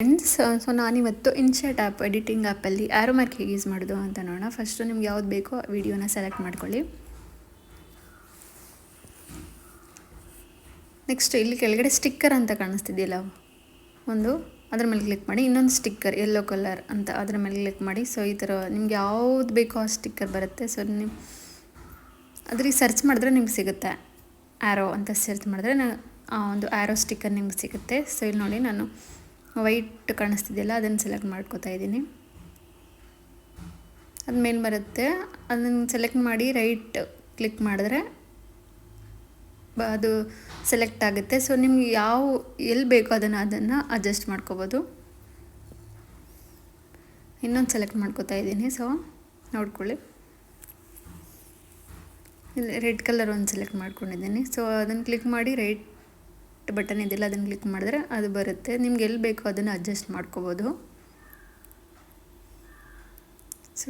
Friends, so ನಾನಿವತ್ತು InShot app editing ಆ್ಯಪಲ್ಲಿ arrow mark ಹೇಗೆ ಯೂಸ್ ಮಾಡೋದು ಅಂತ ನೋಡೋಣ. ಫಸ್ಟು ನಿಮ್ಗೆ ಯಾವ್ದು ಬೇಕೋ ವಿಡಿಯೋನ ಸೆಲೆಕ್ಟ್ ಮಾಡ್ಕೊಳ್ಳಿ. ನೆಕ್ಸ್ಟ್ ಇಲ್ಲಿ ಕೆಳಗಡೆ ಸ್ಟಿಕ್ಕರ್ ಅಂತ ಕಾಣಿಸ್ತಿದೆಯಲ್ಲ ಒಂದು, ಅದ್ರ ಮೇಲೆ ಕ್ಲಿಕ್ ಮಾಡಿ. ಇನ್ನೊಂದು ಸ್ಟಿಕ್ಕರ್ ಯೆಲ್ಲೋ ಕಲರ್ ಅಂತ ಅದ್ರ ಮೇಲೆ ಕ್ಲಿಕ್ ಮಾಡಿ. ಸೊ ಈ ಥರ ನಿಮ್ಗೆ ಯಾವ್ದು ಬೇಕೋ ಆ ಸ್ಟಿಕ್ಕರ್ ಬರುತ್ತೆ. ಸೊ ನೀವು ಅದ್ರಿಗೆ ಸರ್ಚ್ ಮಾಡಿದ್ರೆ ನಿಮ್ಗೆ ಸಿಗುತ್ತೆ. ಆ್ಯರೋ ಅಂತ ಸರ್ಚ್ ಮಾಡಿದ್ರೆ ಆ ಒಂದು ಆ್ಯರೋ ಸ್ಟಿಕ್ಕರ್ ನಿಮ್ಗೆ ಸಿಗುತ್ತೆ. ಸೊ ಇಲ್ಲಿ ನೋಡಿ, ನಾನು ವೈಟ್ ಕಾಣಿಸ್ತಿದೆಯಲ್ಲ ಅದನ್ನು ಸೆಲೆಕ್ಟ್ ಮಾಡ್ಕೋತಾ ಇದ್ದೀನಿ. ಅದು ಮೇಲೆ ಬರುತ್ತೆ, ಅದನ್ನು ಸೆಲೆಕ್ಟ್ ಮಾಡಿ ರೈಟ್ ಕ್ಲಿಕ್ ಮಾಡಿದ್ರೆ ಅದು ಸೆಲೆಕ್ಟ್ ಆಗುತ್ತೆ. ಸೊ ನಿಮ್ಗೆ ಎಲ್ಲಿ ಬೇಕೋ ಅದನ್ನು ಅಡ್ಜಸ್ಟ್ ಮಾಡ್ಕೋಬೋದು. ಇನ್ನೊಂದು ಸೆಲೆಕ್ಟ್ ಮಾಡ್ಕೋತಾ ಇದ್ದೀನಿ. ಸೊ ನೋಡ್ಕೊಳ್ಳಿ, ಇಲ್ಲಿ ರೆಡ್ ಕಲರ್ ಒಂದು ಸೆಲೆಕ್ಟ್ ಮಾಡ್ಕೊಂಡಿದ್ದೀನಿ. ಸೊ ಅದನ್ನು ಕ್ಲಿಕ್ ಮಾಡಿ ರೈಟ್ ಬಟನ್ ಇದೆಯಲ್ಲ ಅದನ್ನು ಕ್ಲಿಕ್ ಮಾಡಿದ್ರೆ ಅದು ಬರುತ್ತೆ. ನಿಮ್ಗೆ ಎಲ್ಲಿ ಬೇಕೋ ಅದನ್ನು ಅಡ್ಜಸ್ಟ್ ಮಾಡ್ಕೋಬೋದು. ಸೊ